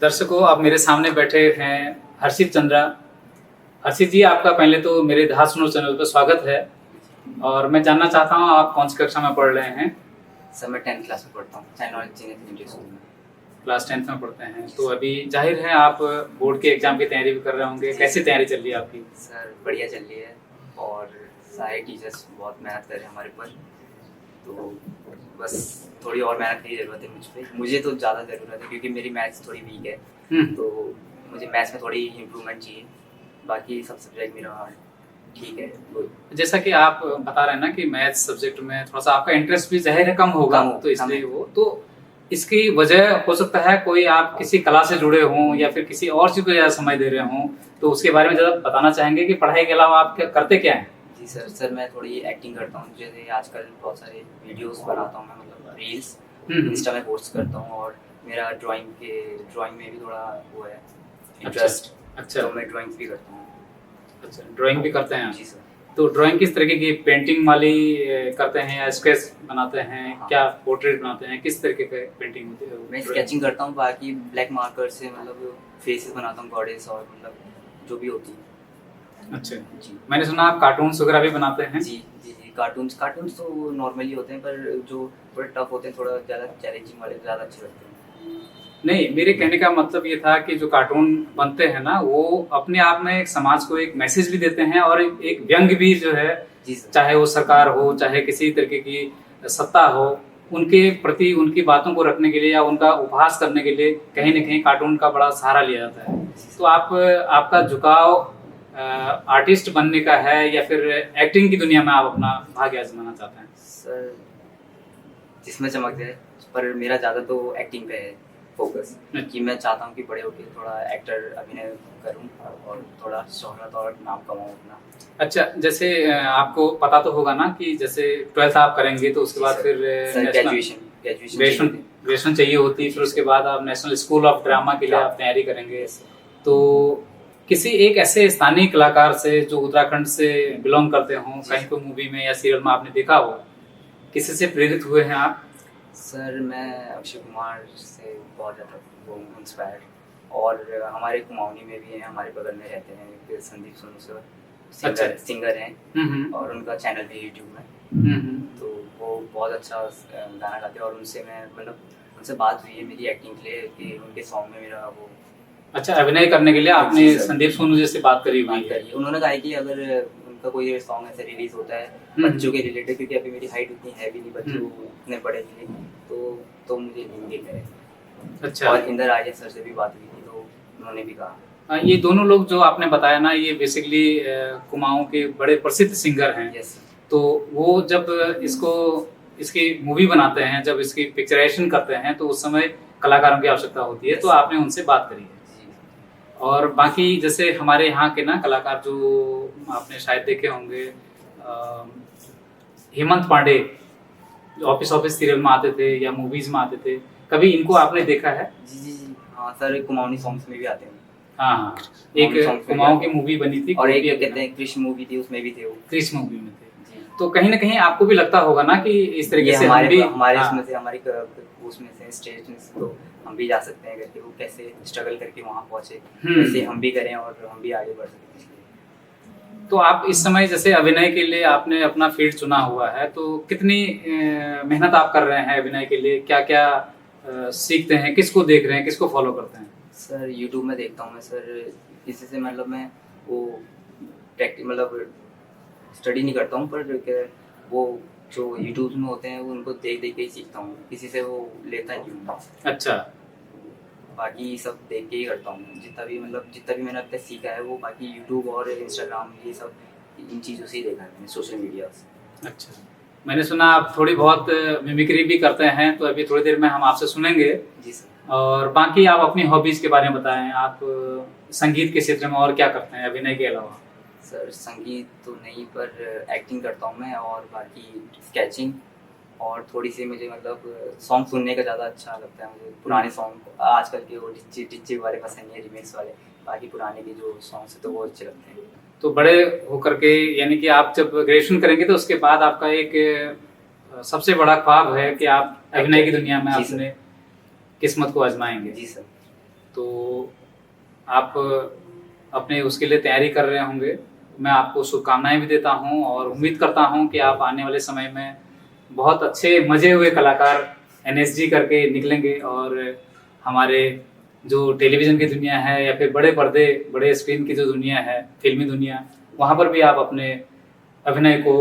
दर्शकों, आप मेरे सामने बैठे हैं हर्षित चंद्रा। हर्षित जी, आपका पहले तो मेरे धा सुनो चैनल पर स्वागत है। और मैं जानना चाहता हूँ आप कौन सी कक्षा में पढ़ रहे हैं? सर मैं 10th क्लास में पढ़ता हूँ, चाइना इंजीनियरिंग स्कूल में। क्लास 10th में पढ़ते हैं, तो अभी जाहिर है आप बोर्ड के एग्जाम की तैयारी भी कर रहे होंगे। कैसी तैयारी चल रही है आपकी? सर बढ़िया चल रही है और सारे टीचर्स बहुत मेहनत कर रहे हैं हमारे पर, तो बस थोड़ी और मेहनत की ज़रूरत है मुझ पे। मुझे तो ज़्यादा ज़रूरत है क्योंकि मेरी मैथ्स थोड़ी वीक है, तो मुझे मैथ्स में थोड़ी इम्प्रूवमेंट चाहिए। बाकी सब सब्जेक्ट मेरा ठीक है। जैसा कि आप बता रहे हैं ना कि मैथ्स सब्जेक्ट में थोड़ा सा आपका इंटरेस्ट भी जाहिर है कम होगा, तो इसलिए वो तो इसकी वजह हो सकता है कोई आप किसी कला से जुड़े हों या फिर किसी और चीज़ को ज़्यादा समय दे रहे हों, तो उसके बारे में ज़्यादा बताना चाहेंगे कि पढ़ाई के अलावा आप क्या करते क्या हैं? जी सर मैं थोड़ी एक्टिंग करता हूँ। जैसे आजकल बहुत सारे वीडियोस बनाता हूँ मैं, मतलब रील्स इंस्टा में पोस्ट करता हूँ, और मेरा ड्राइंग में भी थोड़ा वो है इंटरेस्ट। अच्छा, तो मैं ड्राइंग भी करता हूँ। अच्छा, ड्राइंग भी करते हैं? जी सर। तो ड्राइंग किस तरीके की, पेंटिंग वाली करते हैं या स्केच बनाते हैं? हाँ। क्या पोर्ट्रेट बनाते हैं? किस तरीके का पेंटिंग होती है? मैं स्केचिंग करता हूँ, बाकी ब्लैक मार्कर से मतलब फेसेस बनाता हूँ, गॉडेस और मतलब जो भी होती है। अच्छा जी। मैंने सुना आप कार्टून्स वगैरह भी बनाते हैं? जी। कार्टून्स तो नॉर्मली होते हैं, पर जो थोड़े टफ होते हैं, थोड़ा ज़्यादा चैलेंजिंग वाले ज़्यादा अच्छे लगते हैं। नहीं, मेरे कहने का मतलब ये था कि जो कार्टून बनते हैं ना, वो अपने आप में एक समाज को एक मैसेज भी देते हैं और एक व्यंग्य भी जो है, चाहे वो सरकार हो, चाहे किसी तरीके की सत्ता हो, उनके प्रति उनकी बातों को रखने के लिए या उनका उपहास करने के लिए कहीं न कहीं कार्टून का बड़ा सहारा लिया जाता है। तो आपका झुकाव आर्टिस्ट बनने का है या फिर एक्टिंग की दुनिया में आप अपना भाग्य आजमाना चाहते हैं? सर जिसमें चमक है, पर मेरा ज़्यादा तो एक्टिंग पे है फोकस, कि मैं चाहता हूँ कि बड़े होकर थोड़ा एक्टर अभिनय करूँ और थोड़ा शोहरत और नाम कमाऊँ अपना। अच्छा, जैसे आपको पता तो होगा ना कि जैसे 12th आप करेंगे तो उसके बाद फिर ग्रेजुएशन चाहिए होती है, फिर उसके बाद आप नेशनल स्कूल ऑफ ड्रामा के लिए आप तैयारी करेंगे। तो किसी एक ऐसे स्थानीय कलाकार से जो उत्तराखंड से बिलोंग करते हों, कहीं कोई मूवी में या सीरियल में आपने देखा हो, किसी से प्रेरित हुए हैं आप? सर मैं अक्षय कुमार से बहुत ज़्यादा वो इंस्पायर्ड, और हमारे कुमाऊनी में भी हैं, हमारे बगल में रहते हैं संदीप सोनू सर, सिंगर हैं, और उनका चैनल भी यूट्यूब में। तो वो बहुत अच्छा गाना गाते हैं, और उनसे मैं मतलब उनसे बात हुई है मेरी एक्टिंग के लिए कि उनके सॉन्ग में मेरा वो। अच्छा, अभिनय करने के लिए आपने संदीप सोनू जी से बात करी हुई है? उन्होंने कहा कि अगर उनका कोई सॉन्ग ऐसे रिलीज होता है बच्चों के रिलेटेड, क्योंकि अभी मेरी हाइट उतनी है भी नहीं बच्चों उतने बड़े भी नहीं, तो मुझे हिंदी में। अच्छा। और इंदर आर्य सर से भी बात हुई थी, तो उन्होंने भी कहा। ये दोनों लोग जो आपने बताया ना, ये बेसिकली कुमाऊं के बड़े प्रसिद्ध सिंगर हैं। यस। तो वो जब इसकी मूवी बनाते हैं, जब इसकी पिक्चराइजेशन करते हैं, तो उस समय कलाकारों की आवश्यकता होती है। तो आपने उनसे बात करी है। और बाकी जैसे हमारे यहाँ के ना कलाकार जो आपने शायद देखे होंगे, हेमंत पांडे जो ऑफिस सीरियल में आते थे या मूवीज में आते थे, कभी इनको आपने देखा है? जी। हाँ सर, कुमाऊनी सॉन्ग्स में भी आते हैं। हाँ, एक कुमाऊं की मूवी बनी थी, और एक कहते हैं कृष्ण मूवी थी, उसमें भी थे वो। कृष्ण मूवी में थे। तो कहीं ना कहीं आपको भी लगता होगा ना कि इस तरीके से हमारे उसमें से स्टेज में से तो हम भी जा सकते हैं करके, वो कैसे स्ट्रगल करके वहाँ पहुँचे, वैसे हम भी करें और हम भी आगे बढ़ सकते हैं। तो आप इस समय जैसे अभिनय के लिए आपने अपना फील्ड चुना हुआ है, तो कितनी मेहनत आप कर रहे हैं अभिनय के लिए? क्या क्या सीखते हैं, किसको देख रहे हैं, किसको फॉलो करते हैं? सर यूट्यूब में देखता हूँ मैं सर, किसी से मतलब मैं वो प्रैक्टिस मतलब स्टडी नहीं करता हूँ, पर वो जो यूट्यूब में होते हैं वो उनको देख के ही सीखता हूँ, किसी से वो लेता नहीं हूँ। अच्छा। बाकी सब देख के ही करता हूँ, जितना भी मैंने अब तक सीखा है वो बाकी यूट्यूब और इंस्टाग्राम ये सब इन चीज़ों से ही देखा है मैंने, सोशल मीडिया से। अच्छा, मैंने सुना आप थोड़ी बहुत मिमिक्री भी करते हैं, तो अभी थोड़ी देर में हम आपसे सुनेंगे। जी सर। और बाकी आप अपनी हॉबीज़ के बारे में बताएं, आप संगीत के क्षेत्र में और क्या करते हैं अभिनय के अलावा? सर संगीत तो नहीं, पर एक्टिंग करता हूँ मैं, और बाकी स्केचिंग, और थोड़ी सी मुझे मतलब सॉन्ग सुनने का ज़्यादा अच्छा लगता है मुझे। पुराने सॉन्ग, आजकल के वो डिच्ची वाले पसंद नहीं है, रिमिक्स वाले, बाकी पुराने के जो सॉन्ग्स हैं तो वो अच्छे लगते हैं। तो बड़े होकर के, यानी कि आप जब ग्रेजुएशन करेंगे तो उसके बाद आपका एक सबसे बड़ा ख्वाब है कि आप अभिनय की दुनिया में अपने किस्मत को आजमाएंगे? जी सर। तो आप अपने उसके लिए तैयारी कर रहे होंगे। मैं आपको शुभकामनाएं भी देता हूं और उम्मीद करता हूं कि आप आने वाले समय में बहुत अच्छे मजे हुए कलाकार एनएसजी करके निकलेंगे और हमारे जो टेलीविज़न की दुनिया है या फिर बड़े पर्दे, बड़े स्क्रीन की जो दुनिया है, फ़िल्मी दुनिया, वहाँ पर भी आप अपने अभिनय को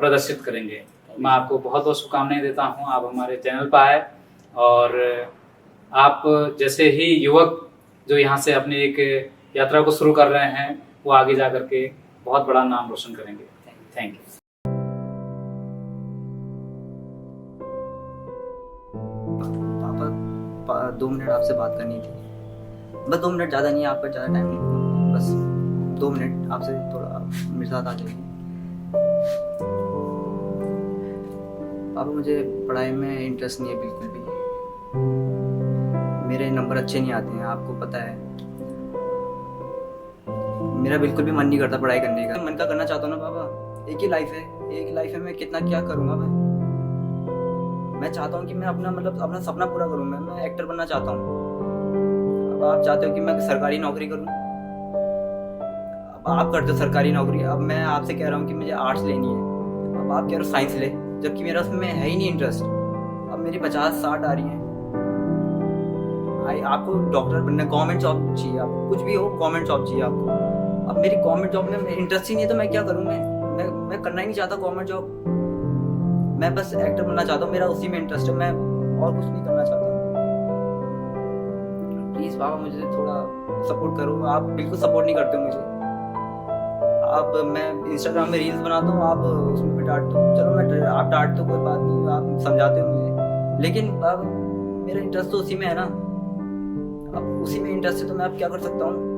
प्रदर्शित करेंगे। मैं आपको बहुत-बहुत शुभकामनाएँ देता हूँ, आप हमारे चैनल पर आए और आप जैसे ही युवक जो यहाँ से अपनी एक यात्रा को शुरू कर रहे हैं, वो आगे जा कर के बहुत बड़ा नाम रोशन करेंगे। Thank you. पापा 2 मिनट आपसे बात करनी थी, बस 2 मिनट, ज़्यादा नहीं, आपका ज़्यादा टाइम नहीं, बस 2 मिनट आपसे थोड़ा मेरे साथ आ जाइए। पापा मुझे पढ़ाई में इंटरेस्ट नहीं है बिल्कुल भी, मेरे नंबर अच्छे नहीं आते हैं, आपको पता है। मेरा बिल्कुल भी मन नहीं करता पढ़ाई करने का, मन का करना चाहता हूँ ना पापा, एक ही लाइफ है, मैं कितना क्या करूँगा। मैं चाहता हूँ कि मैं अपना सपना पूरा करूँ, मैं एक्टर बनना चाहता हूँ। अब आप चाहते हो कि मैं सरकारी नौकरी करूँ, अब आप करते हो सरकारी नौकरी, अब मैं आपसे कह रहा हूँ कि मुझे आर्ट्स लेनी है, अब आप कह रहे हो साइंस ले, जबकि मेरा उसमें है ही नहीं इंटरेस्ट। अब मेरी 50-60 आ रही हैं, आपको डॉक्टर बनना, गवर्नमेंट जॉब चाहिए, आपको कुछ भी हो गवर्नमेंट जॉब चाहिए आपको। अब मेरी गवर्नमेंट जॉब में इंटरेस्ट ही नहीं है, तो मैं क्या करूँ? मैं करना ही नहीं चाहता गवर्नमेंट जॉब, मैं बस एक्टर बनना चाहता हूँ, मेरा उसी में इंटरेस्ट है, मैं और कुछ नहीं करना चाहता। प्लीज़ पापा मुझे थोड़ा सपोर्ट करो, आप बिल्कुल सपोर्ट नहीं करते हो मुझे। मैं इंस्टाग्राम में रील्स बनाता हूँ, आप उसमें भी डांटते हो, चलो आप डांटते हो कोई बात नहीं, आप समझाते हो मुझे, लेकिन अब मेरा इंटरेस्ट तो उसी में है ना, अब उसी में इंटरेस्ट है तो मैं अब क्या कर सकता हूँ।